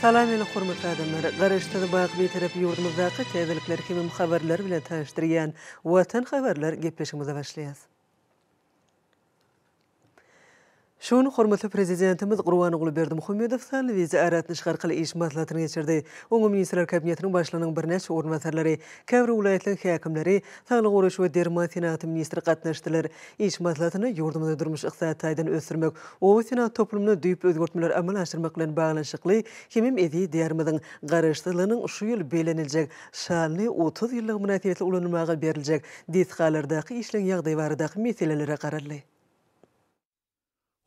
Salam ele hormatly adamlar. Garaşdygy bagy terapi ýurdumyzdaky täzelikler kimi habarlar bilen tanışdyrýan Watan habarlar gepleşigimize başlaýas. Şonu hormatly prezidentimiz Gurban Berdimuhammedow sanly wizi aratny şarkyly iş maslahatyny geçirdi. Oňa ministrler kabinetiniň başlygynyň birnäçe ornwatarlary, käbir welaýatlaryň häkimleri, Saglyk guraş we dermat senaty ministri gatnaşdylar. İş maslahatyny ýurdumyzda durmuş ykdysady taýdan ösürmek, o senat toplumyny düýp özgertmeler amal aşyrmak bilen baglanşykly hemem edi diýermiziň garaşdygynyň şu ýyl beleniljek şanly 30 ýyllyk münasibetli ulanmaga beriljek diýetgalardaky işleň ýagdaý baradaky meselelere garaldy.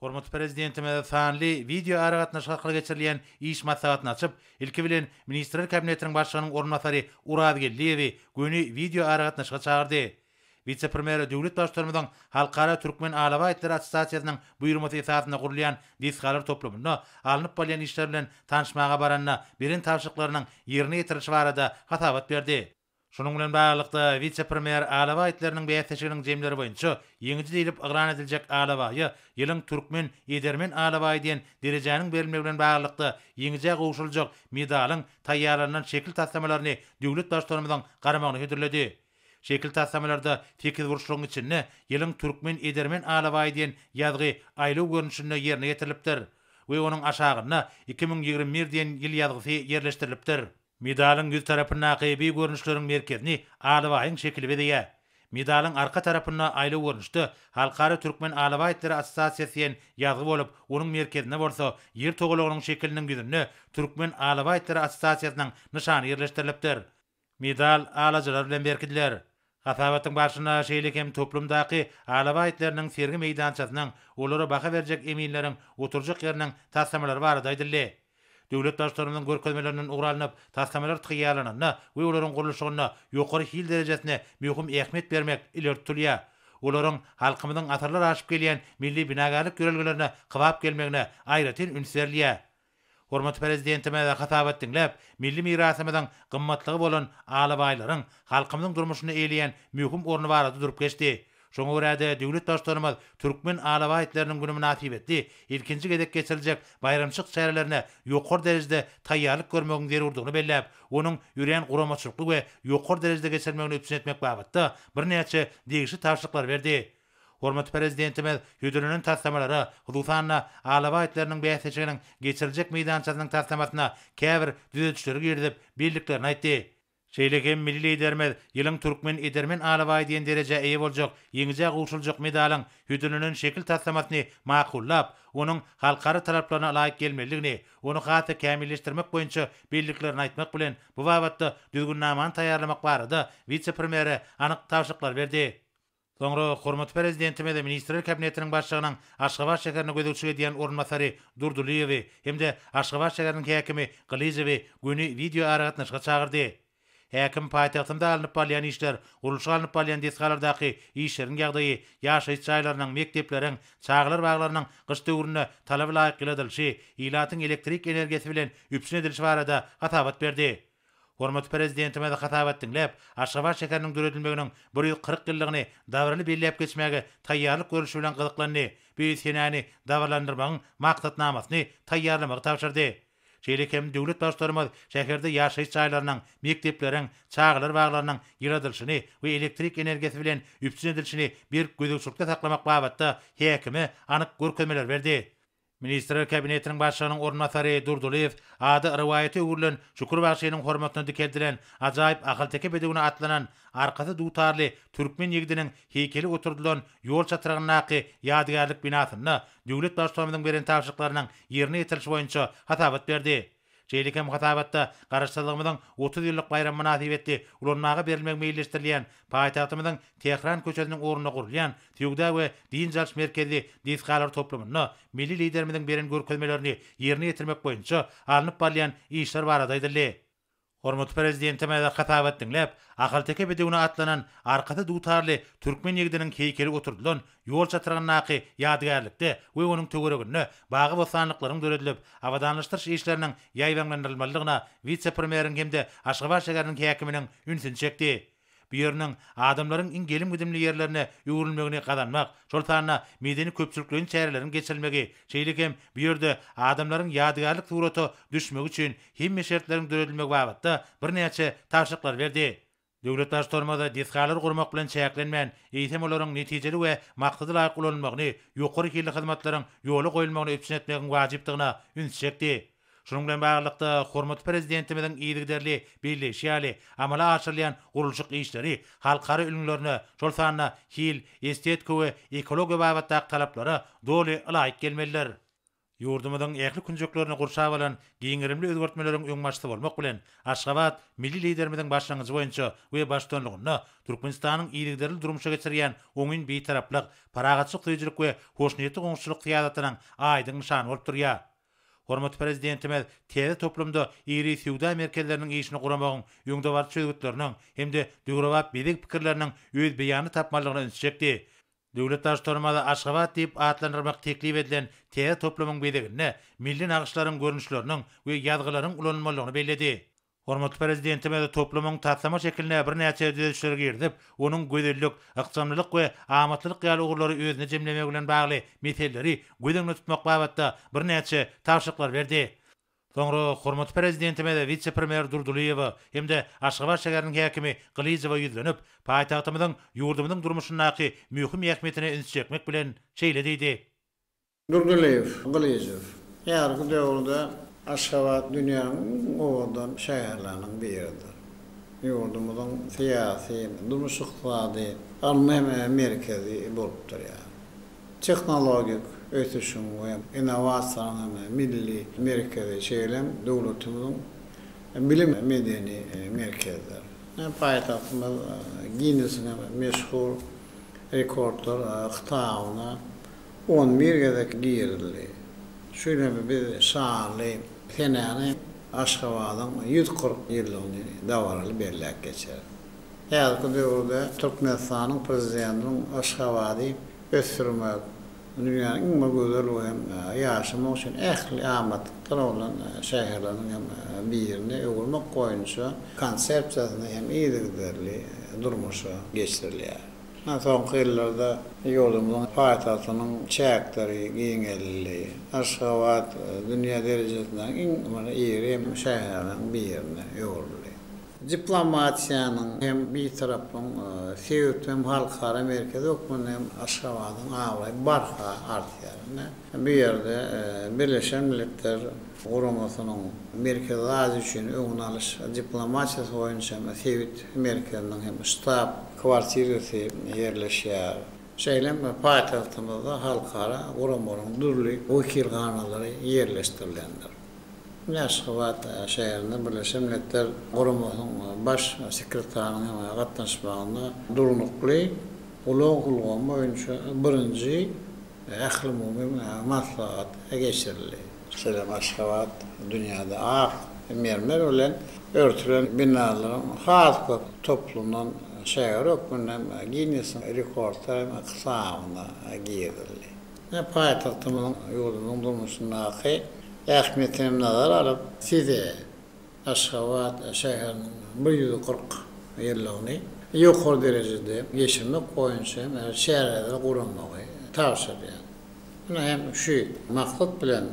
Hormat prezidentime sanly video aragatna şarkılı geçirilen iş maslahatyny açyp, ilki bilen ministrler kabinetiniň başlygynyň ornwatary Uradgelliýewi göni video aragatnaşyga çağırdy. Vice-premier döwlet başlarymyň Halkara Türkmen Alaba Etleri Assosiasiýasynyň buýramaty esasyna gurulýan diýetgalar toplumyna alınıp bolýan işler bilen tanışmaga baranna birin tawşyklarynyň ýerine ýetirişi barada hatabat berdi. Şunun bilen baglanykda vice-premier Alaba etleriniň beýetçiginiň jemleri boýunça ýeňiji diýilip ygran ediljek alabaýy ýylyň türkmen edermen alabaýy diýen derejäniň berilmegi bilen baglanykda ýeňije gowşuljak medalyň taýýarlanan şekil taslamalaryny döwlet başlarymyň garamagyny hödürledi. Şekil taslamalarda tekiz burçluğun içinde ýylyň türkmen edermen alabaýy diýen ýazgy aýlaw görnüşinde ýerine getirilipdir we onuň aşagyna 2021 diýen ýyl ýazgysy ýerleşdirilipdir. Medalyň yüz tarapyndaky bir görnüşleriň merkezini alabaýyň şekli bedeýär. Medalyň arka tarapyna aýlaw görnüşde Halkara Türkmen Alaba Etleri Assosiasiýasynyň ýazgy bolup, onuň merkezine bolsa ýer togalygynyň şekliniň güzünde Türkmen Alaba Etleri Assosiasiýasynyň nyşany ýerleşdirilipdir. Medal alajylar bilen berkidiler. Hasabatyň başyna şeýlekem toplumdaky alaba etleriniň sergi meýdançasynyň olara baka berjek eminleriň oturjak ýeriniň tassamalary barada aýdyldy. Döwlet başlarymyň görkezmelerinden ugralanyp tassamalar tyýýarlananda we olaryň gurulşygyna ýokary hil derejesine möhüm ähmiýet bermek ileri tutulýar. Olaryň halkymyzyň asyrlar aşyp gelýän milli binagarlyk görelgelerine kybap gelmegine aýratyn ünsürlýär. Hormat prezidentime de hatabat dinläp, milli mirasymyzyň gymmatlygy bolan alabaýlaryň halkymyzyň durmuşyny eýleýän möhüm orny barada durup geçdi. Şoňa görä döwlet başlarymyz türkmen alabaýy etleriniň güni münasibetli ilkinji gedek geçiriljek bayramçyk şäherlerine ýokary derejede taýýarlyk görmegiň zerurdygyny belläp, onuň ýüreýän guramaçylyk we ýokary derejede geçirmegini üpsün etmek babatda birnäçe degişli tawşyklar berdi. Hormat prezidentimiz hödürünün tassamalary, hususanna alaba etleriniň beýetçiginiň geçiriljek meýdançasynyň tassamasyna käbir düzeltişleri girdip birliklerini aýtdy. Şeýlekem milli liderimiz ýylyň türkmen edermen alabaýy diýen dereje eýe boljak ýeňije gowşuljak medalyň hödürünün şekil tassamasyny makullap, onuň halkara talaplaryna laýyk gelmeligini, onu gaty kämilleşdirmek boýunça birliklerini aýtmak bilen bu babatda düzgünnamany taýýarlamak barada vice-premier anyk tawşyklar berdi. Soňra hormat prezidentime de ministrler kabinetiniň başlygynyň Aşgabat şäherine gödükçi diýen ornwatary Durduliýewi hemde Aşgabat şäheriniň häkimi Gylyjewi göni video aragatnaşyga çağırdy. Häkim paýtagtynda alınıp bolýan işler, gurulşy alınıp bolýan diýetgalardaky işleriň ýagdaýy, ýaşaýyş çaýlarynyň, mektepleriň, çağlar baglarynyň gyş döwründe talaba laýyk edilşi, ilatyň elektrik energiýasi bilen üpsün edilşi barada hatabat berdi. Hormat prezidentime de hatabat dinläp, Aşgabat şäheriniň döredilmeginiň 140 ýyllygyny dawrany belläp geçmäge taýýarlyk görüşi bilen gyzyklandy. Bu senäni dawrlandyrmagyň maksatnamasyny taýýarlamagy tapşyrdy. Şeýlekem döwlet başlarymyz şäherde ýaşaýyş çaýlarynyň, mektepleriň, çağlar baglarynyň ýyradylşyny we elektrik energiýasi bilen üpsün edilşini bir gödükçülükde saklamak babatda häkime anyk görkezmeler berdi. Ministrler kabinetiniň başlygynyň ornwatary Durduliýew ady riwayaty öwürlen şükür bagşynyň hormatyna dikeldilen ajaýyp akyl-teke bedegine atlanan arkasy dutarly türkmen ýigidiniň heykeli oturdulan ýol çatyragynaky ýadygärlik binasyna döwlet başlarymyň beren tawşyklarynyň ýerine ýetirişi boýunça hatabat berdi. Şeýlekem hatabatda garaşdyrlygymyzyň 30 ýyllyk bayram münasibetli ulanmaga berilmek meýilleşdirilýän paýtagtymyzyň Tehran köçesiniň orunyna gurulýan Tüýgda we din jalş merkezi diýetgalar toplumyna milli liderimiziň beren görkezmelerini ýerine ýetirmek boýunça alınıp bolýan işler barada aýdyldy. Hormat prezidentime de hatabat dinläp, akyl-teke bedegine atlanan arkasy dutarly türkmen ýigidiniň heykeli oturdulan ýol çatyragynaky ýadygärlikde we onuň töweregine bagy bosanlyklaryň döredilip, awadanlaşdyryş işleriniň ýaýbanlandyrylmalygyna vice-premieriň hemde Aşgabat şäheriniň häkiminiň ünsini çekdi. bu ýeriniň adamlaryň iň gelim gidimli ýerlerine ýöwrülmegini gadanmak, şol sanna medeni köpçülikleriň çärelerini geçirilmegi, şeýle hem bu ýerde adamlaryň ýadygarlyk suraty düşmek üçin hemme şertleriň döredilmegi babatda birnäçe taşyklar berdi. Döwlet başlarmada disgalar gurmak bilen çäklenmän, eýtem olaryň netijeli we maksady laýyk bolanmagyny, ýokary kirli hyzmatlaryň ýoly goýulmagyny öpçün etmegiň wajypdygyna üns çekdi. Şunun bilen baglykda hormat prezidentimiziň ýygyderli birleşýäli amala aşyrlayan gurulşyk işleri, halkara ünlülerine, şol sanna hil, estetika we ekologiýa babatdaky talaplara doly laýyk gelmeliler. Ýurdumyzyň ähli künjeklerini gurşap alan giňirimli özgertmeleriň öňbaşçysy bolmak bilen Aşgabat milli liderimiziň başlangyjy boýunça we başdanlygyna Türkmenistanyň ýygyderli durmuşa geçirýän oňyn beýtaraplyk, paragatçylyk tüýjilik we hoşnýetli goňşulyk tiýadatynyň aýdyň nyşany bolup durýar. Hormat prezidentimiz tezi toplumda iri süwda merkezleriniň işini guramagyň ýöňde bar çözgütleriniň hemde döwrewap bedik pikirleriniň öz beýany tapmalygyna üns çekdi. Döwlet başlarmada Aşgabat diýip atlandyrmak teklip edilen tezi toplumyň bedegine milli nagyşlaryň görnüşleriniň we ýazgylaryň ulanmalygyny bellädi. Hormat prezidentimiz toplumyň tatlama şekiline birnäçe düzelişler girdip, onuň gözellik, yksamlylyk we amatlylyk ýaly ugurlary özüne jemlemek bilen bagly meseleleri gözeňde tutmak babatda birnäçe tawşyklar berdi. Soňra hormat prezidentimiz vice-premier Durduliýew hemde Aşgabat şäheriniň häkimi Glyzowa ýüzlenip, paýtagtymyzyň ýurdumyzyň durmuşyndaky mühim ähmiýetine üns çekmek bilen şeýle diýdi. Durduliýew, Glyzow. Ýarky döwürde Aşgabat dünýäniň owadan şäherleriniň biridir. Ýurdumyzyň syýasy, durmuşykly, almy merkezi bolup durýar. Teknologik ötüşün we innovasiýanyň milli merkezi şeýlem döwletimiň bilim medeni merkezler. Paýtagtymyz Guinness'e meşhur rekordlar Hitauna 11 gezek girildi. Şöyle bir şanly senäni Aşgabatyň 140 ýyllygyny dawaraly berläk geçer. Häzirki döwürde Türkmenistanyň prezidentiniň Aşgabaty ösürmek, dünýäniň iň gözel we ýaşamak üçin ähli amatlyklary bolan şäherleriň birine öwürmek goýunça konsepsiýasyny hem ýygyderli durmuşa geçirilýär. Soňky ýyllarda ýurdumyzyň paýtagtynyň çäkleri giňelli, Aşgabat dünýä derejesinde iň iri şäherleriň birine öwrüldi. Diplomatiýanyň hem bir tarapyň sevip hem halkara merkezi okman hem Aşgabatyň away barha artýar. Bu ýerde Birleşen Milletler Guramasynyň merkezi azy üçin öňüne alyş diplomatiýasy boýunça sevip merkeziniň hem ştab kwartirasy ýerleşýär. Şeýlem paýtagtymyzda halkara guramalaryň durly wekilganalary ýerleşdirilendir. Aşgabat şäherinde Birleşen Milletler Guramasynyň baş sekretariýatynyň gatnaşmagyna durnukly ulagulgan boýunça birinji ähli umumy maslahat geçirildi. Şeýlem Aşgabat dünýäde mermer bilen örtülen binalaryň has toplumdan şäher okmanam Guinness'in rekordları kısaağına girildi. Paýtagtymyň ýurdumyň durmuşyndaky ähmiýetine nazar alyp, size Aşgabat şäheriniň 140 ýyllygyny ýokary derejede geçirmek boýunça şäherlerde guranmagy tawşyrýar. Buna hem şu maksat bilen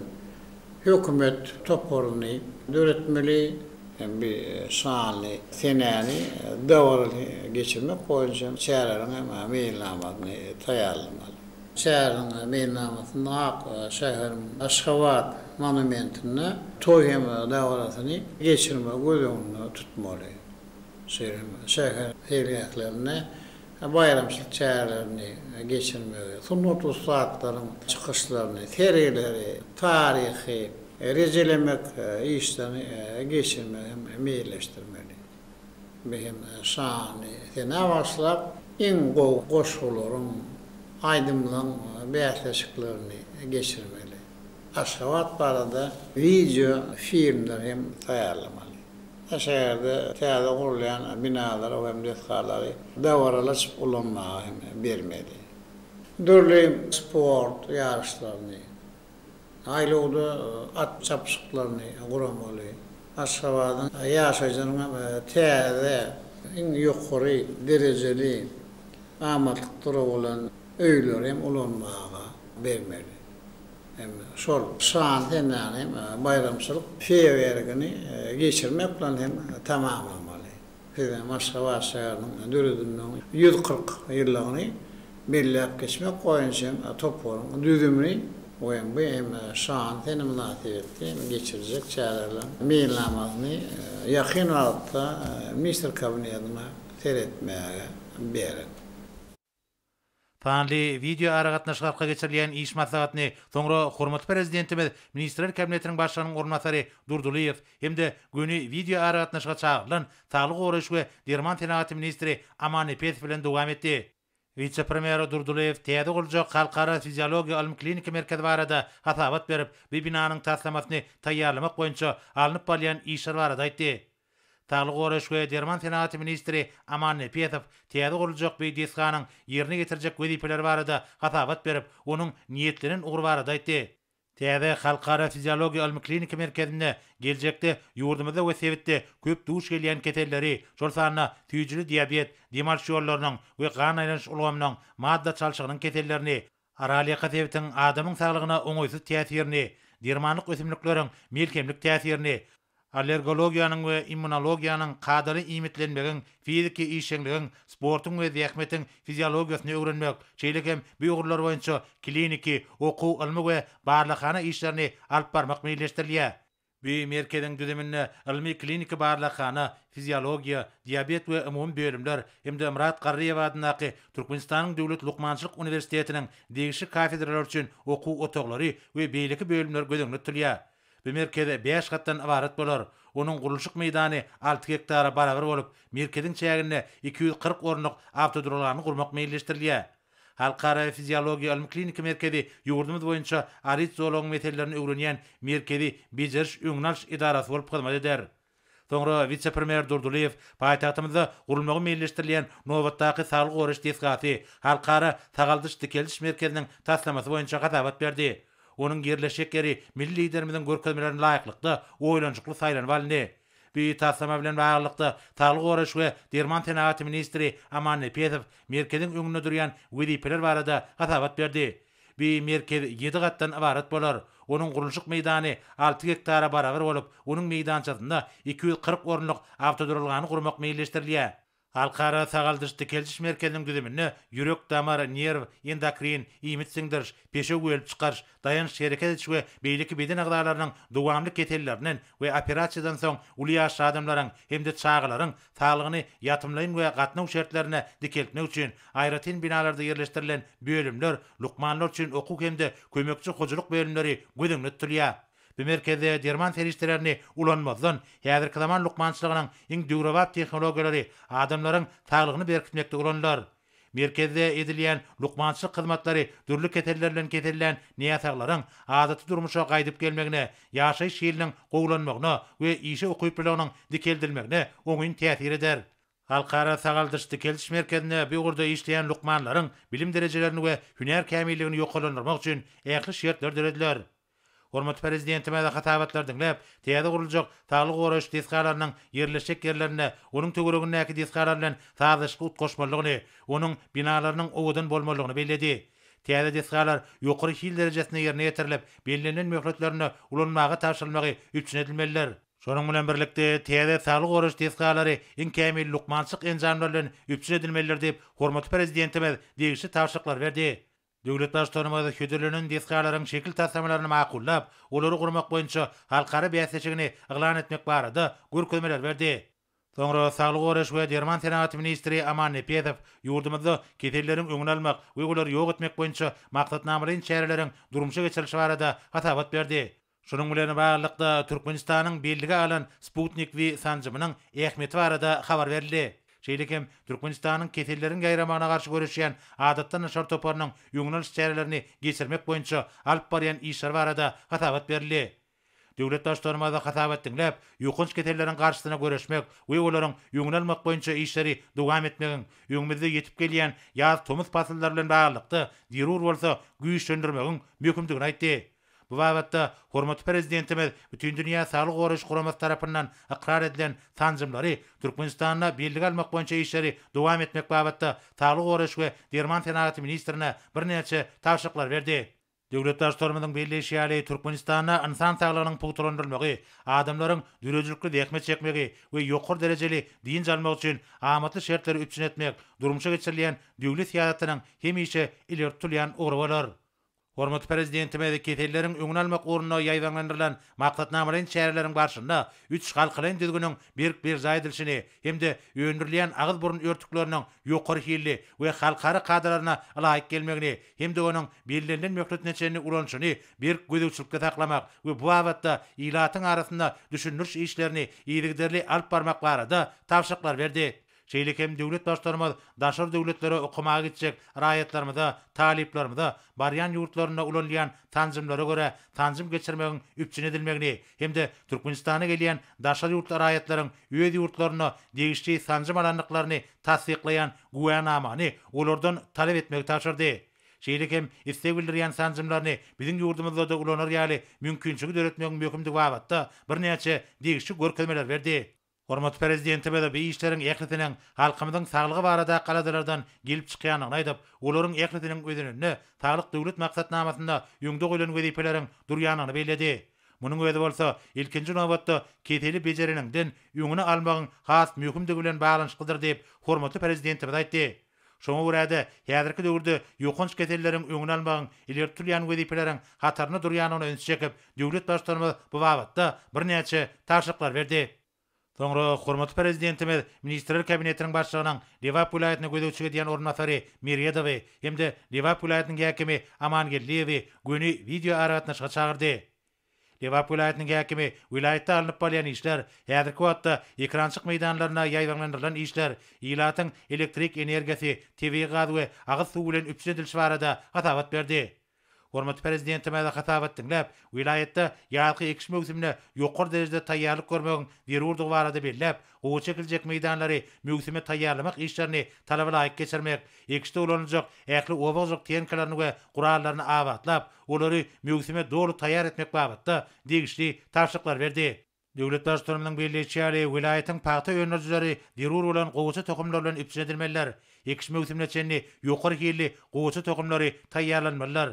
hökümet toporny döretmeli, hem bir şanly senäni dawraly geçirmek boýunça şäherleriň meýillamagyny taýýarlamaly. Şäheriniň meýillamagynda şäher Aşgabat monumentini toýhem dawrasyny geçirmek gözeňde tutmaly. Şäher heliýetlerini bayramçylyk çäherlerini geçirmegi, sunnaty ustaatlaryň çykyşlaryny, seriýleri, taryhy rejelemek işlerini geçirmeli, meýilleşdirmeli. Behem şany sene başlap iň goşularyň aýdymlaryň bäsleşiklerini geçirmeli. Aşgabat barada video filmler hem taýýarlamaly. Şäherde täze gurulýan binalar we mesleklary dawaralaşyp ulanmagy bermeli. Dörli sport ýarışlaryny, aýlygda at çapşyklaryny guramaly. Aşgabatyň ýaşaýjanyň täze en yukarı dereceli amatlıkları olan öýler hem ulanmağa bermeli. Hem şol şan henen hem bayramçılık feýergini geçirmek bilen hem tamamlamaly. Hem Moskva şäheriniň dörediniň 140 ýyllygyny belläp geçmek goýunçam toporun düzümini hem şan henen münasibetli geçirecek çäherler meýillamagyny ýakyn wagtda minister kabinetine seretmäge beren. Panli video aragatnaşykka geçirilýän iş maslahatyny soňra hormatly prezidentimiz Ministrler Kabinetiniň başlygynyň ornatary Durduliýew hemde göni video aragatnaşyka çağırılan Sağlyk Goraş we Derman Tenagat ministri Aman Epet bilen dowam etdi. Vice-premier Durduliýew täze guljak halkara fiziologiýa alym kliniki merkezi barada hasabat berip, bu binanyň taslamasyny taýýarlamak boýunça alınıp bolýan işler barada aýtdy. Sağlyk Goraş we Derman Tenagat ministri Aman Epet täze guljak bu disganyň ýerine getirjek wezipeler barada hasabat berip, onuň niýetlerinin ugry barada aýtdy. Täze halkara fiziologiýa alym kliniki merkezinde geljekde ýurdumyzda we sebitde köp duş gelýän ketelleri, şol sanyna tüýjüli diabet, demalş ýollarynyň we gan aýlanyş ulgamynyň madda çalşygynyň ketellerini, aralyka sebitiň adamyň saglygyna oňoýsuz täsirini, dermanlyk ösümlikleriň melkemlik täsirini, allergologiýanyň we immunologiýanyň kadary imitlenmegin, fiziki işeňligiň, sportyň we zähmetiň fiziologiýasyny öwrenmek, şeýle hem bu ugurlar boýunça kliniki, okuw ilmi we barlakhana işlerini alyp barmak meýilleşdirilýär. Bu merkeziň düzümine ilmi kliniki barlakhana, fiziologiýa, diabet we umum bölümler hemde Murat Garriýew adynaky Türkmenistanyň Döwlet Lukmançylyk Uniwersitetining degişli kafedralar üçin okuw otaklary we beýleki bölümler gözeňde tutilýar. Bu merkezde 5 gatdan ibaret bolar. Onuň gurulşyk meýdany 6 hektara barabar bolup, merkeziň çäginde 240 orunlyk awtoduralany gurmak meýilleşdirilýär. Halkara fiziologiýa alym kliniki merkezi ýurdumyz boýunça arit zoology meselelerini öwrenýän merkezi Bijeriş öňnalş idarasy bolup hyzmat eder. Soňra vice-premier Durduliýew paýtagtymyzda gurulmagy meýilleşdirilýän Nowatdaky Sağlyk Goraş disgasy halkara tagaldyş dikeldiş merkeziniň taslamasy boýunça hasabat berdi. Onuň yerleşik ýeri milli liderimiziň görkezmelerine laýyklykda oýlanjykly saýlanyp alyndy. Bu taslama bilen baglykda Sağlyk Goraş we Derman Tenagat ministri Aman Epet merkeziň öňünde durýan wezipeler barada hasabat berdi. Bu merkez 7 gatdan ibaret bolar. Onuň gurulşyk meýdany 6 hektara barabar bolup, onuň meýdançasynda 240 orunlyk awtoduralany gurmak meýilleşdirilýär. Halkara sagaldyş dikeldiş merkeziniň düzümine ýürek damar, nerv, endokrin, imit siňdiriş, peşe ölüp çykar, dayanış hereket ediş we beýleki beden agdalarynyň dowamly ketellerinden we operasiýadan soň uly ýaşly adamlaryň hemde çağlaryň saglygyny ýatymlaýyn we gatnaw şertlerine dikeltmek üçin aýratyn binalarda ýerleşdirilen bölümler lukmanlar üçin okuw hemde kömekçi hojuluk bölümleri gözeňde tutilýar. Bu merkezde derman feriştelerini ulanmazdan, häzirki zaman lukmançylygynyň iň döwrewap tehnologiýalary adamlaryň saglygyny berkitmekde ulanlar. Merkezde edilýän lukmançylyk hyzmatlary dürli ketellerden ketirilen niýasaklaryň adaty durmuşa gaýdyp gelmegine, ýaşaýyş şeýliniň gowlanmagyna we işe okuyup bilanyň dikeldilmegine oňyn täsir eder. Halkara sagaldyş dikeldiş merkezinde bu ugurda işleýän lukmanlaryň bilim derejelerini we hüner kämilligini ýoklandyrmak üçin ähli şertler derediler. Hormatly prezidentime de hatabatlar dinläp, täze guruljak Sağlyk Goraş disgalarynyň yerleşik ýerlerine, onuň töweregindäki disgalar bilen sazyşly utgoşmalygyny, onuň binalarynyň owadan bolmalygyny bellädi. Täze disgalar ýokary hil derejesine ýerine ýetirilip, bellänen möhletlerine ulanmagy taşyrylmagy üçin edilmeliler. Şonuň bilen birlikde täze Sağlyk Goraş disgalary iň kämil lukmançylyk enjamlar bilen üçin edilmeliler diýip hormatly prezidentime degişli tawşyklar berdi. Döwlet başçylygyna hödürlenen disgalaryň şekil taslamalaryny makullap, olary gurmak boýunça halkara bäsleşigini eglan etmek barada görkezmeler berdi. Soňra Sağlyk Goraş we Derman Tenagat ministri Aman Epet ýurdumyzda ketelleriň öňüni almak we olary ýok etmek boýunça maksatnamalaryň çäreleriň durmuşa geçirilişi barada hasabat berdi. Şonuň bilen baglykda Türkmenistanyň bellige alan Sputnik we sanjymynyň ähmeti barada habar berildi. Şeýlekem Türkmenistanyň ketelleriň gaýramagyna garşy görüşýän adatdan naşar toparnyň ýöňnäliş çärelerini geçirmek boýunça alyp barýan işler barada hasabat berildi. Döwlet başçylarymyza hasabat dinläp, ýokunç ketelleriň garşysyna görüşmek we olaryň ýöňnelmek boýunça işleri dowam etmegin, ýöňümizde ýetip gelýän ýaz tomuz pasylları bilen baglykda dirur bolsa güýçlendirmegiň möhümdigini aýtdy. bu babatda hormatly prezidentimiz bütün dünya Sağlyk Goraş Guraması tarapyndan ikrar edilen tanzymlary Türkmenistanda belli almak boýunça işleri dowam etmek babatda Sağlyk Goraş we Derman Senaty ministrine birnäçe tawşyklar berdi. Döwlet başlarymyň belleşýäli Türkmenistana insan saglygynyň puturlandyrylmagy, adamlaryň dürejlikli dehmet çekmegi we ýokary derejeli din jalmak üçin amatly şertleri üpçün etmek durmuşa geçirilýän döwlet siýasatynyň hemişe ileri tutulýan ogruwalar. Hormatly prezidentimiz ketellerin öňüne almak uğruna ýaýdanlandyrylan maksatnamalaryň şäherleriň barşynda 3 halkylaň düzgünüň bir zaýdylşyny hemde öňdürilýän agyz burun örtükleriniň ýokary hilli we halkara kadralaryna laýyk gelmegini hemde onuň belirlenen möhletneçeni ulanşyny bir gödükçülükde taklamak we bu wagtda ilatyň arasynda düşündürüş işlerini ýygyderli alyp barmak barada tawşyklar berdi. Şeýle hem döwlet başlarymyz daşar döwletlere okumaga gitjek raýatlarymyza, taliplerimize baryan ýurtlaryna ulanýan tanzymlara göre tanzym geçirmegiň üpçün edilmegini hemde Türkmenistana gelýän daşar ýurtlar raýatlaryň öýe ýurtlaryna degişli tanzym alanlyklaryny tasdiklaýan guýanamany olardan talep etmegi taşyrdy. Şeýle hem istegildirýän tanzymlaryny biziň ýurdumyzda da ulanar ýaly mümkinçiligi döretmegiň möhümdigi wagtda birnäçe degişli görkezmeler berdi. Hormatly prezidentimiz bu işleriň ählitiniň halkymyzyň saglygy barada galadylardan gelip çykýanyny aýdyp, olaryň ählitiniň özüne saglyk döwlet maksatnamasynda ýöňde goýulan wezipeleriň durýanyny bellädi. Munyň özi bolsa, ilkinji nowatda keteli bejeriniňden ýöňüne almagyň has möhümdigi bilen baglanyşlydyr diýip hormatly prezidentimiz aýtdy. Şoňa görä-de häzirki döwürde ýokunç ketelleriň öňüne almagyň ileri tutulýan wezipeleriň hataryny durýanyny öňe çekip, döwlet başlarymyz bu wagtda birnäçe taşyklar berdi. Soňra hormatly prezidentimiz Ministrler Kabinetiniň başlygynyň Dewap vilayatyna gödükçi diýen ornatary Meriýedowy hemde Dewap vilayatynyň häkimi Amangelliýewi göni video aragatnaşyga çagyrdy. Dewap vilayatynyň häkimi vilayatda alınıp bolýan işler, häzirki wagtda ekrançyk meýdanlaryna ýaýdanlandyrylan işler, ilatyň elektrik energiýasy, TV gaz we agyz suw bilen üpçün edilişi barada hatabat berdi. Hormatly prezidentimiz hatabat dinläp, vilayatda ýalky ekiş mövsümine ýokary derejede taýýarlyk görmegiň zerurdygy barada belläp, o çekiljek meýdanlary mövsüme taýýarlamak işlerini talaba laýyk geçirmek, ekişde ulanjak ähli obaglyk tehnikalaryny we gurallaryny abatlap, olary mövsüme dogry taýýar etmek babatda degişli tawşyklar berdi. Döwlet başlarymyň belleşýäli vilayatyň paýta öňerjileri zerur bolan gowy tokumlar bilen üpçün edilmeliler. Ekiş mövsümine çenli ýokary hilli gowy tokumlary taýýarlanmalylar.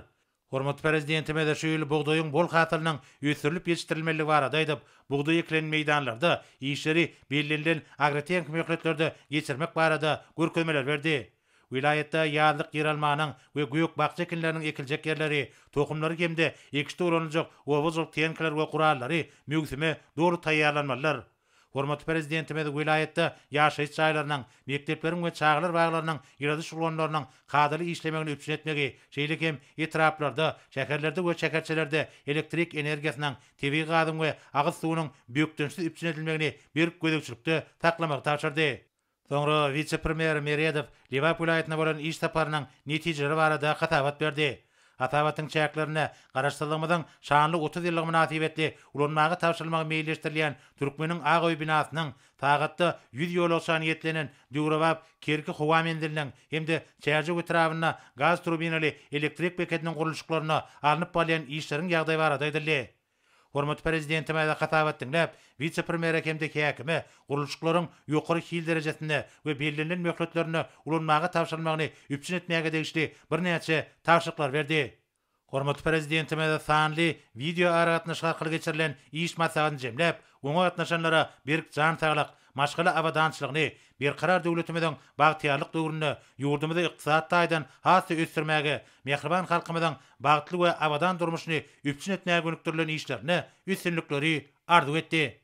Hormatly prezidentimiz şu ýyl bugdaýyň bol hatyrynyň ösürilip ýetiştirilmeligi barada aýdyp, bugdaý eklen meýdanlarda işleri belirlenen agrotehnik möhletlerde geçirmek barada görkezmeler berdi. Vilayatda ýazlyk ýer almanyň we göýük bakça ekinleriniň ekiljek ýerleri, tokumlary hemde ekişde ulanjak obaglyk tehnikler we gurallary möhüme dogry taýýarlanmalylar. Hormatly prezidentimiz vilayatda ýaşaýyş çaýlarynyň, mektepleriň we çağlar baglarynyň ýerdi şuglanylarynyň kadaly işlemegini üpçün etmegi, şeýle hem etraplarda, şäherlerde we çäkerçelerde elektrik energiýasynyň, TV gazyň we agyz suwunyň bökdünçli üpçün edilmegini bir gödükçülükde taklamak taşyrdy. Soňra vice-premier Meriýedow Dewap vilayatyna bolan iş saparynyň netijeleri barada hatabat berdi. Hatabatyň çäklerine garaşdyrylmadan şanly 30 ýyllyk münasibetli ulanmagy tawşyrylmagy meýilleşdirilýän Türkmeniň Agawy binasynyň tagatda 100 ýol şan ýetlenen Dewrabap Kerki howa mendiliniň hemde çäje etrawyna gaz turbinaly elektrik beketiniň gurulşyklaryna alınıp bolýan işleriň ýagdaýy barada aýdyldy. Hormatly prezidentimiz hatabat dinläp, vice-premier hemdeki häkimi gurulşyklaryň ýokary hil derejesinde we belirlenen möhletlerine ulanmagy tawşyrylmagyny üpçün etmäge degişli birnäçe tawşyklar berdi. Hormatly prezidentimiz sanly video aragatnaşyk arkaly geçirilen iş maslahatyny jemläp, oňa gatnaşanlara bir jan saglyk, maşgala abadançylygyny, bir karar döwletimiziň bagtyarlyk döwründe ýurdumyzda ykdysat taýdan hasy ösdürmäge, mehriban halkymyzyň bagtly we abadan durmuşyny üpçün etmäge gönükdirilen işlerine üstünlikleri arzu etdi.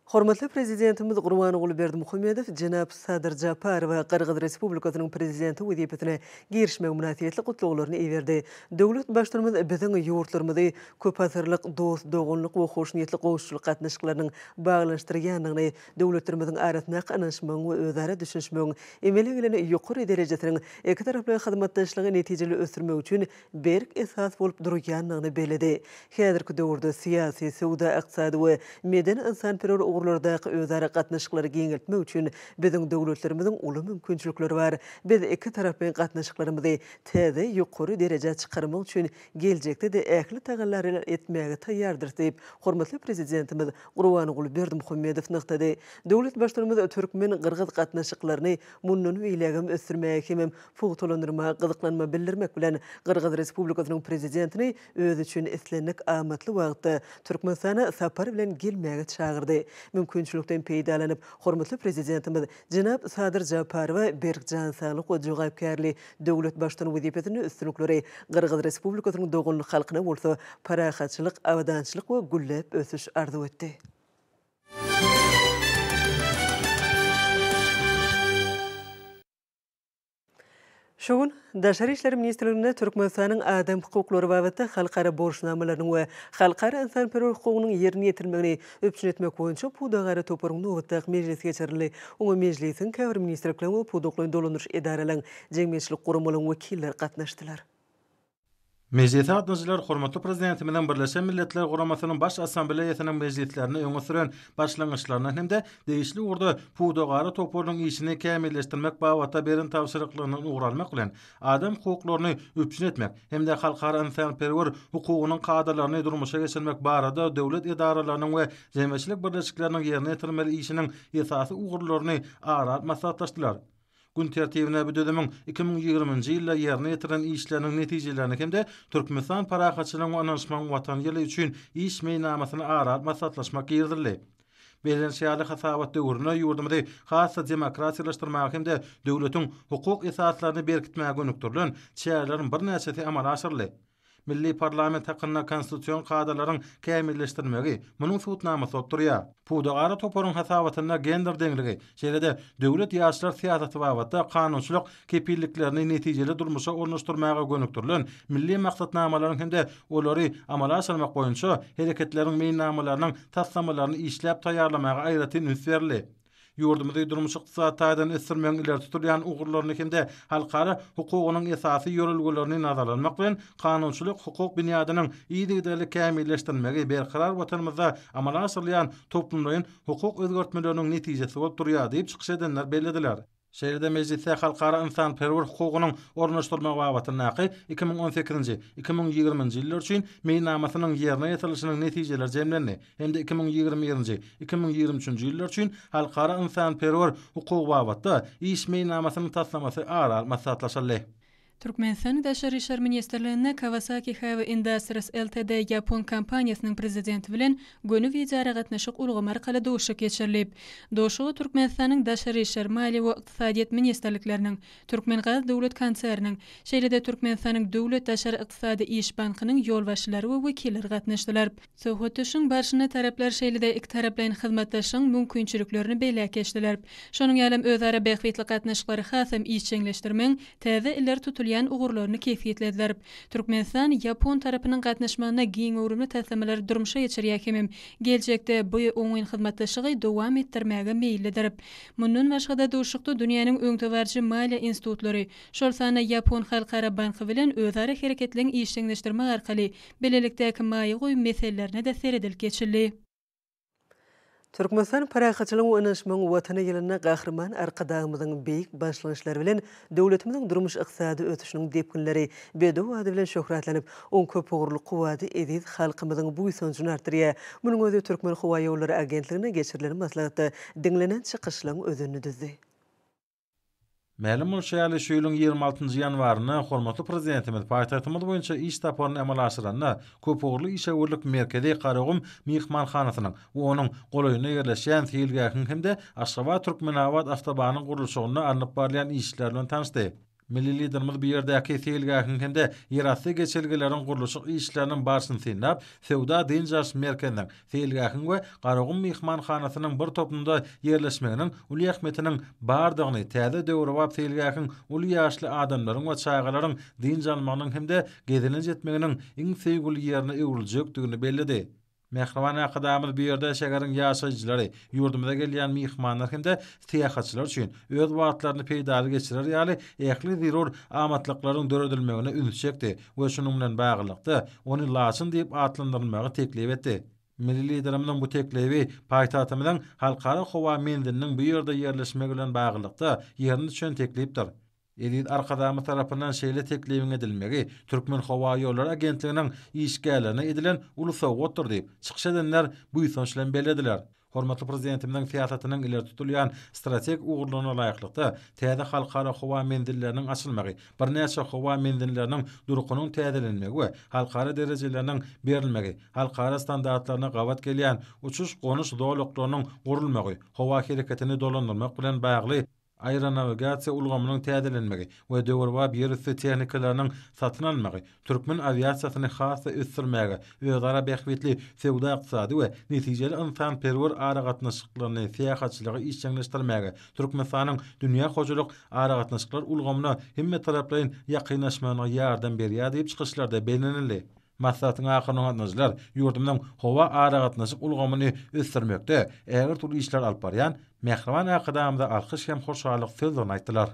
Hormatly prezidentimiz Gurbanogul Berdimuhammedow Jenap Sadyr Japar we Qyrgyz Respublikasynyň prezidenti wezipetine girişmek münasibetli gutluglaryny iýerdi. Döwlet başlarymyz biziň ýurtlarymyzy köp asyrlyk dost, dogonlyk we hoşnýetli gowuşçuluk gatnaşyklarynyň baglanyşdyrýanyny, döwletlerimiziň arasynda anaşmagyň we özara düşünşmegiň emeli bilen ýokary derejesiniň iki taraply hyzmatdaşlygy netijeli ösürmek üçin berk esas bolup durýanyny beledi. Häzirki döwürde siýasy, sowda, ykdysady we meden insan terör uğurlardaki özara qatnaşıkları giňeltmek üçin biziň döwletlerimiziň uly mümkinçilikleri bar. Biz iki tarap bilen qatnaşyklarymyzy täze ýokary derejä çykarmak üçin geljekde de ähli tagallar etmäge taýýardyr diýip hormatly prezidentimiz Gurbanuly Berdimuhammedow nykdy. Döwlet başlarymyz Türkmen-Qırgyz qatnaşyklaryny mundan beýlegem ösürmäge hemem pugtulandyrma, gyzyklanma bildirmek bilen Qırgyz Respublikasynyň prezidentini öz üçin islenlik amatly wagtda Türkmenistana sapar bilen gelmäge çağırdy. Mümkinçilikden peýdalanyp hormatly prezidentimiz Jenap Sadyr Japarow Berkjan saglyk we jogapkärli döwlet başlygyny wezipetini üstünlikleri Qırgyz Respublikasynyň dogunly halkyna bolsa parahatçylyk, awadançylyk we güllep ösüş arzu etdi. Şoň Daşary işleri ministrliginde Türkmenistanyň adam hukuklary babatda halkara borçnamalarynyň we halkara insanperwer hukugynyň ýerine ýetirmegini öpçün etmek boýunça Pudagara toparyň nowatda mejlis geçirildi. Oňa mejlisiň käbir ministrlikleri we pudoklaryň dolanýyş edaralaryň jemgyýetçilik guramalyň wekiller gatnaşdylar. Meclise atnaşylar hormatly prezidentimiň Birleşen Milletler Guramasynyň baş assambleýasynyň mejlislerini öňe süren başlangyçlaryna hemde değişli urda Pudagara toparynyň işini kämilleşdirmek babatda beren tawşyryklaryny ugralmak bilen adam hukuklaryny öpçün etmek hemde halkara insanperwer hukugynyň kadrlaryny durmuşa geçirmek barada döwlet edaralarynyň we jemgyýetçilik birleşikleriniň ýerine ýetirmeli işiniň esasy ugurlaryny arat maslahatlaşdylar. Gün tertibine büdödemiň 2020-nji ýylda ýerine ýetiren işleriniň netijelerini hemde Türkmenistan parahatçylygyň anlaşmagyň Watan ýyly üçin iş meýnamasyny arat maslahatlaşmak ýerdirildi. Belen şäherli hasabat döwrüne ýurdumyzy hassa demokratiýalaşdyrmak hemde döwletiň hukuk esaslaryny berkitmäge gönükdirilen şäherleriň bir näçesi amala aşyrly. Milli parlament hakkında konstitusiyon kadrlaryň kämilleşdirmegi munyň suwtnamasy oturýar. Pudagara toparyň hasabatyna gender dengligi, şeýle-de döwlet ýaşlar siýasaty babatda kanunçylyk kepilliklerini netijeli durmuşa ornaşdyrmaga gönükdirilen milli maksatnamalaryň hemde olary amala aşyrmak boýunça hereketleriň meýnamalarynyň taslamalaryny işläp taýýarlamaga aýratyn üns berildi. Ýurdumyzy durmuş ykdysadydan ösürmeň iler tutulýan ugurlaryny hemde halkara hukugynyň esasy ýörelgelerini nazarlanmak bilen kanunçylyk hukuk binýadynyň ýygydyly kämilleşdirmegi berkarar watanymyzda amala asyrlayan toplumlaryň hukuk özgertmeleriniň netijesi bolup durýar diýip çykyş edenler bellediler. Şeýle-de mejliste halkara insanperwer hukugynyň ornaşdyrmak babatyna 2018-nji 2020-nji ýyllar üçin meýnamasynyň ýerine ýetirilişiniň netijeleri jemlendi. Hemde 2021-nji 2023-nji ýyllar üçin halkara insanperwer hukuk babatda iş meýnamasynyň taslamasy aral maslahatlaşyldy. Türkmenistan Daşary işler ministrliginde Kawasaki Heavy Industries Ltd Japon kompaniýasynyň prezidenti bilen gönü ýara gatnaşyk ulgamy arkaly dowuşyk geçirilip, dowuşygy Türkmenistanyň Daşary işler, maliýe we ykdysadyýat ministrlikleriniň, Türkmen-Gaz döwlet kanseriniň, şeýle-de Türkmenistanyň Döwlet Daşary ykdysady iş bankynyň ýolbaşçylary we wekilleri gatnaşdylar. Söhbetdeşiň barşyny taraplar şeýle-de iki taraplaryň hyzmatdaşyň mümkinçiliklerini beýlek geçdiler. Şonuň ýalym özara bähwetli gatnaşyklary hasam işçiňleşdirmeň täze iler tutulan ugurlaryny keýfiýetlediler. Türkmenistan Japon tarapynyň gatnaşmagyna giň öwrümli täsirler durmuşa geçirýär hemem geljekde bu oňyn hyzmatdaşygy dowam etdirmäge meýillidir. Mundan başga da dowuşykda dünýäniň öňteberji maliýe institutlary, şol sana Japon halkara banky bilen özara hereketleriň işçiňleşdirmek arkaly belelikdäki maýy goý meselelerine de seredilip geçildi. Türkmenistan parahatçylygyň we anlaşmagyň Watany ýylyna gahrman arkadagymyzyň beýik başlanýyşlary bilen döwletimiziň durmuş ykdysady ötüşiniň depkinleri bedo wady bilen şöhratlanyp, on köp ugurly kuwady ediz halkymyzyň buýsunçyny artdyrýar. Munyň özü Türkmen Howa ýollary agentligine geçirilen maslahatda diňlenen çykyşlaryň özüni düzdi. Ma'lum bolşaýaly şu ýylyň 26-njy ýanwaryna hormatly prezidentimiz paýtagtymyz boýunça iş taparyny amala aşyranyna köp ugurly işäwirlik merkezi Garagum mehmanhanasynyň we onuň golaýyna ýerleşýän Hilgahyň hemde Aşgabat Türkmenawat awtobanyň gurulşygyna arnyp barlayan işler bilen tanışdy. Milli liderimiz bir yerdäki Hilgahyň hemde ýerasty geçirgelerin gurulşyk işleriniň barşyny synap, Sewda Denjas merkezinden Hilgahyň we Garagum mehmanhanasynyň bir topnumda ýerleşmeginiň uly ähmetiniň bardygyny täze döwre wagt Hilgahyň uly ýaşly adamlaryň we çaýgalaryň din jalmagynyň hemde gezinen jetmeginiň iň seýgili ýerine öwriljekdigini bellidi. Mehriban akadamyz bir ýerde şägeriň ýaşaýjylary, ýurdumyza gelýän mehmanlar hemde siýahatçylar üçin öz wagtlaryny peýdaly geçirer ýaly ähli zerur amatlyklaryň döredilmegine ünsçekdi we şunuň bilen baglanykda ony laçyn diýip atlandyrylmagy teklip etdi. Milli liderimden bu teklebi paýtatymyň halkara howa mendiniň bu ýerde ýerleşmegi bilen baglanykda ýerini düşen teklipdir. Edit arkadamy tarapyndan şeýle teklibin edilmegi Türkmen Howa ýolları agentliginiň işgärlerine edilen ulusawatdyr diýip çykyş edenler bu ýa belediler. Hormatly prezidentimiň fiýatatynyň ileri tutulýan strategik ugurlugyna laýyklykda täze halkara howa mendilleriniň açylmagy, birnäçe howa mendilleriniň durukunyň täzelenmegi we halkara derejeleriniň berilmegi, halkara standartlaryna gawat gelýän uçuş-gonyş dowluklarynyň gurulmagy, howa hereketini dolandyrmak bilen bagly aeronavigasiya ulgamynyň täzelenmegi we döwürwap ýerüstü tehnikalarynyň satyn almagy, türkmen aviasiýasyny hasy ösdürmäge, özara bähwetli sewda ykdysady we netijeli insan-perwer ara gatnaşyklaryny syýahatçylygy işçileşdirmäge, Türkmenistanyň dünýä hojalyk ara gatnaşyklar ulgamyna hemme taraplaryň ýakynlaşmagyna ýardam berýär diýip çykyşlarda belenildi. Maslahatyň akyryny gatnaşylar ýurdumyň howa ara gatnaşyk ulgamyny ösdürmekde äger turly işler alyp barýan Mehriban akadamda alkyş hem hoşallyk sözlerini aýtdylar.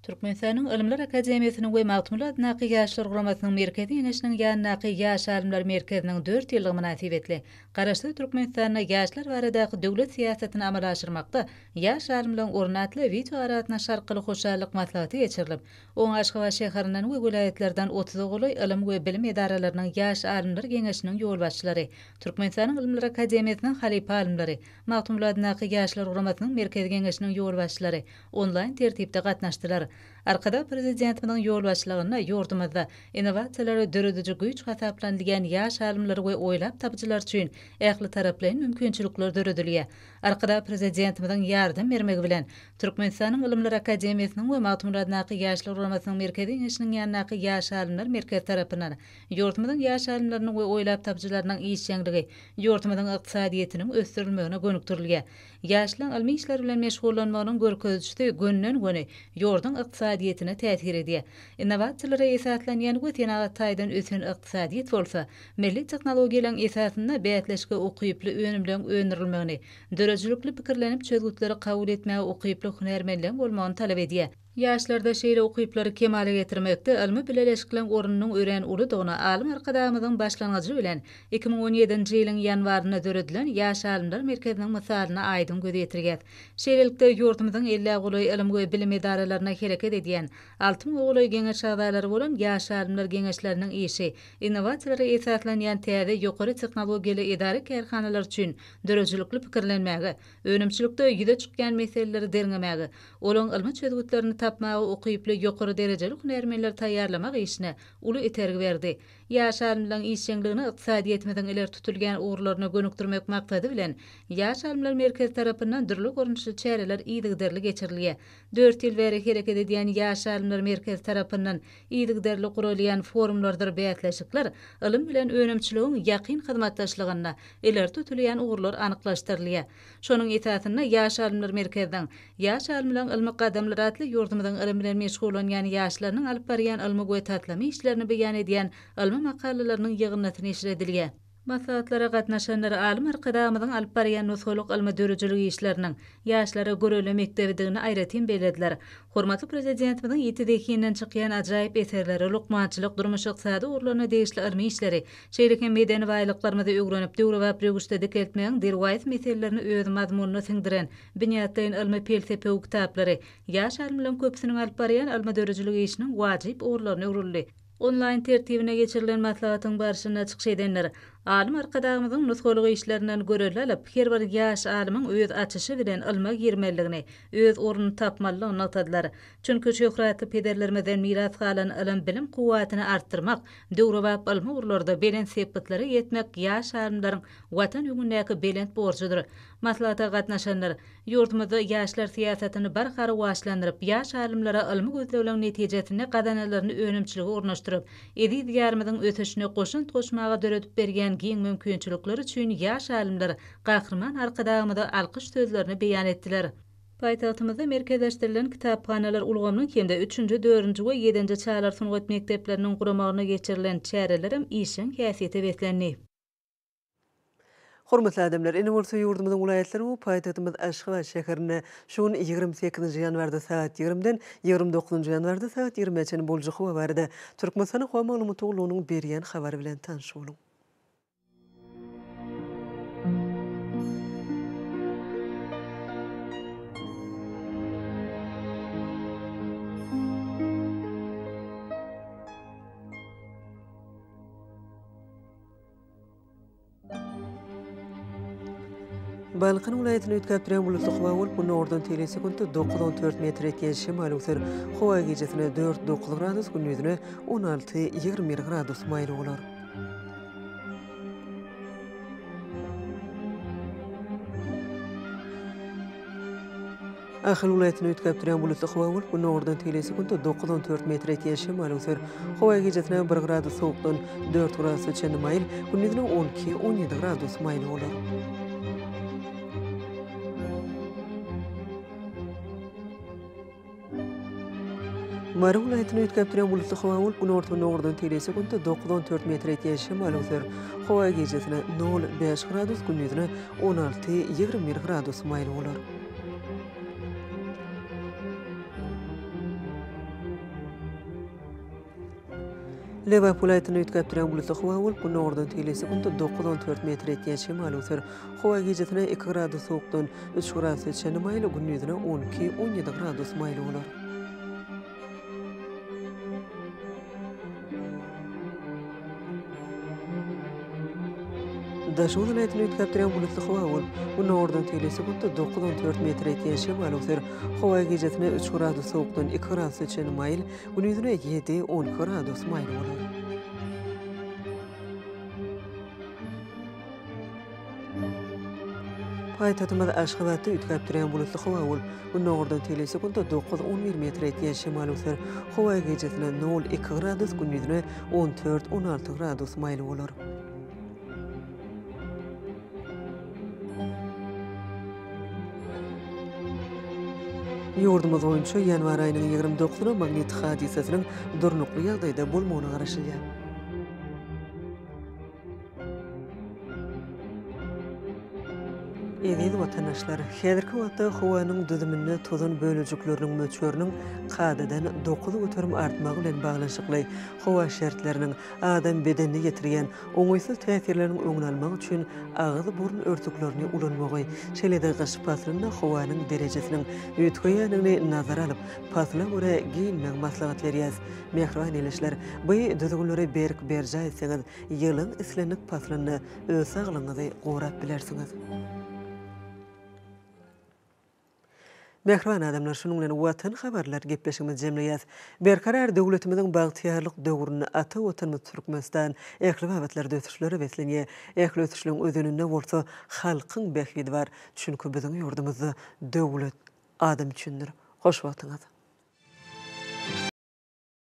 Türkmenistanyň Ilimler Akademiýasynyň we Magtumlar Naky Ýaşlar Guramasynyň merkezi ýeňişiniň ýa-Naky Ýaş alimler merkeziniň 4 ýyllyk münasibetli garaşdy Türkmenistanyň ýaşlar baradaky döwlet siýasatyny amala aşyrmakda ýaş alimleriň ornatly video aratnaşy arkaly hoşallyk maslahaty geçirilip, oň Aşgabat şäherinden we vilayetlerden 30 goly ilim we bilim edaralarynyň ýaş alimler geňeşiniň ýolbaşçylary, Türkmenistanyň Ilimler Akademiýasynyň halipa alimleri, Magtumlar Naky Ýaşlar Guramasynyň merkezi geňeşiniň ýolbaşçylary onlaýn tertipde gatnaşdylar. Arkada prezidentimiň ýolbaşçylygyna ýurdumyzda innovasiýalary dörediji güýç hasaplanylýan ýaş alimler we oýlap tapjylar üçin ähli taraplaryň mümkinçilikler döredilýär. Arkada prezidentimiň ýardam bermegi bilen Türkmenistanyň Ilimler Akademiýasynyň we Magtumlar Naky Ýaşlar Guramasynyň merkezi ýeňişiniň ýa-Naky Ýaş alimler merkezi tarapyndan ýurdumyň ýaş alimlerini we oýlap tapjylarynyň işçiligi ýurdumyň ykdysadyetiniň ösdürilmegine gönükdirilýär. Ýaşlaryň ilmi işler bilen meşgullanmagynyň görkezişdi günden-güne ýurdun ykdysadyetine täsir edýär. Innovasiýalary esaslanýan Watan taýdan ösen ykdysadyet bolsa, milli tehnologiýalaryň esasyna bätleşke okyply öňümden öňürilmegini, dörejilikli pikirlenip çözgütleri kabul etmäge okyply hunermenliň bolmagyny talap edýär. Ýaşlarda şeýle okyplary kemale getirmekde ilmi bileleşiklen orunyň ören ulydygyna alim arkadamyzyň başlangyjy bilen 2017-nji ýylyň ýanwaryna döredilen ýaş alimler merkeziniň mysalyna aýdym göz ýetirýär. Şeýlelikde ýurdumyzyň 50 goly ilim we bilim edaralaryna hereket edýän 60 goly geňeş şahbalary bolan ýaş alimler geňeşleriniň işi, innovasiýalary esaslanýan täze ýokary tehnologiýaly edari kärhanalar üçin dörejilikli pikirlenmäge, önümçilikde ýüze çykýan meseleleri derňemege, olaň ilmi çözgütlerini tapmagy okyply ýokary derejeli hunermenler taýýarlamak işine uly etergi berdi. Ýaş alimleriň işçiligini ykdysadyýetimiziň ileri tutulýan ugurlaryna gönükdirmek maksady bilen ýaş alimler merkezi tarapyndan dürli görnüşli çäreler ýygyderli geçirilýär. 4 ýyl beri hereket edýän ýaş alimler merkezi tarapyndan ýygyderli gurulýan forumlardyr bätleşikler ilim bilen öňümçiligiň ýakyn hyzmatdaşlygyna ileri tutulýan ugurlar anyklaşdyrylýar. Şonuň esasyna ýaş alimler merkezinden ýaş alimleriň ilmi gadamlary atly ýurdumyzyň ilim bilen meşgullanýan ýaşlarynyň alyp barýan ilmi we tatlamy işlerini beýan edýän ilmi makalalarynyň ýygynatyny işledilýär. Maslahatlara gatnaşanlar alim arkadamyzyň alyp barýan nusuluk ilmi dörejiligi işleriniň ýaşlara göreli mektebidigini aýratyn belediler. Hormatly prezidentimiň ýetidekinden çykýan ajaýyp eserleri, lukmançylyk, durmuş ykdysady urlaryna degişli ilmi işleri, şeýlekin medeni baýlyklarymyzy öwrenip döwrewap rögüşde dikeltmegiň derwayt meselelerini öz mazmunyna siňdiren Binýatlaýyn ilmi felsefe kitaplary ýaş alimleriň köpsiniň alyp barýan ilmi dörejiligi işiniň wajyp urlaryna öwrüldi. Online tertibine geçirilen maslahatyň barşyna çykyş edenler alim arkadamyzyň nusgolugy işlerinden göreli alyp her bir ýaş alimyň öz açyşy bilen ilme girmeligini, öz ornuny tapmalygyny noktadylar. Çünki şöhratly pederlerimizden miras galan ilim bilim kuwatyny artdyrmak, döwrewap ilmi urlarda belent sepetleri ýetmek ýaş alimleriň Watan ýüňündäki belent borjydyr. Maslahata gatnaşanlar ýurdumyzda ýaşlar siýasatyny barhara waşlandyryp, ýaş alimlere ilmi gözlegiň netijesinde gadanalaryny önümçiligi ornaşdyryp, edip ýarmyzyň ötüşine goşun toşmaga döredip berýän giň mümkinçilikleri üçin ýaş alimler gahrman arkadamyda alkyş sözlerini beýan etdiler. Paýtagtymyzda merkezleşdirilen kitapxanalar ulgamyň kemde 3-nji, 4-nji we 7-nji çağlar sungat mekdepleriniň guramagyna geçirilen çärelerim işin häsiýeti beslenýär. Hormatly adamlar, ene bolsa ýurdumyzyň vilayetlери we paýtagtymyz Aşgabat şäherine şuň 28-nji ýanwarda saat 20-den 29-njy ýanwarda saat 20-çe boljak we barada Türkmenistanyň howa maglumaty ulunyň berýän habary bilen tanış boluň. Balqın vilayetini ötkap duran bulutlu hava bolup, bunu ordan telesekundu 9-14 metr etken şimal ötür. Hava gecesine 4-9 gradus, gündüzüne 16-21 gradus maylı olar. Ahıl vilayetini ötkap duran bulutlu hava bolup, bunu ordan telesekundu 9-14 metr etken şimal ötür. Hava gecesine 1 gradus soğukdan 4 gradus ötken mayl, gündüzüne 12-17 gradus maylı olar. Marun vilayetini ötkap duran bulutlu hava bolup, bunu ordan telesekundu 9-14 metr etken şimal ötür. Hava gecesine 0-5 gradus, gündüzüne 16-21 gradus maylı olar. Liverpool vilayetini ötkap duran bulutlu hava bolup, bunu ordan telesekundu 9-14 metr etken şimal ötür. Hava gecesine 2 gradus soğukdan 3 gradus ötken maylı, gündüzüne 12-17 gradus maylı olar. Daşoğlu vilayetini ötkap duran bulutlu hava bolup, bunu ordan telesekundu 9-14 metr etken şimal ötür. Hava gecesine 3 gradus soğukdan 2 gradus ötken mayl, gündüzüne 7-10 gradus maylı olar. Paytahtymyz Aşgabatda ötkap duran bulutlu hava bolup, bunu ordan telesekundu 9-11 metr etken şimal ötür. Hava gecesine 0-2 gradus, gündüzüne 14-16 gradus maylı olar. Yurdumuz boýunça ýanwar aýynyň 29-na magnetik hadisesiniň durnukly ýagdaýda bolmagyna garaşylýar. Eziz vatandaşlar, häzirki wagtda howanyň düzüminde tozun bölüjükleriniň möçberiniň qadadan 9 göterim artmagy bilen baglanşykly howa şertleriniň adam bedenine getirgen oňaýsız täsirleriniň öňüne almak üçin agyz burun örtüklerini ulanmagy, şeýle-de gyş paslaryna howanyň derejesiniň ötkeýäniňi nazara alyp, pasla görä giyinmek maslahat berýäs. Mehriban eleşler, bu düzgünleri berk berja etseňiz, ýylyň islenik paslaryny öz saglygyňyzy gorap bilersiňiz. Mehriban adamlar, şunun bilen Watan habarlary gepleşigimiz jemleýäs. Berkarar döwletimiziň bagtýarlyk döwrüni ata watanymyz Türkmenistan ähli babatlarda ötüşleri beslenýär. Ähli ötüşlerin özüninde bolsa halkyň behidi bar. Çünki biziň ýurdumyzda döwlet adam üçindir. Hoş wagtyňyz.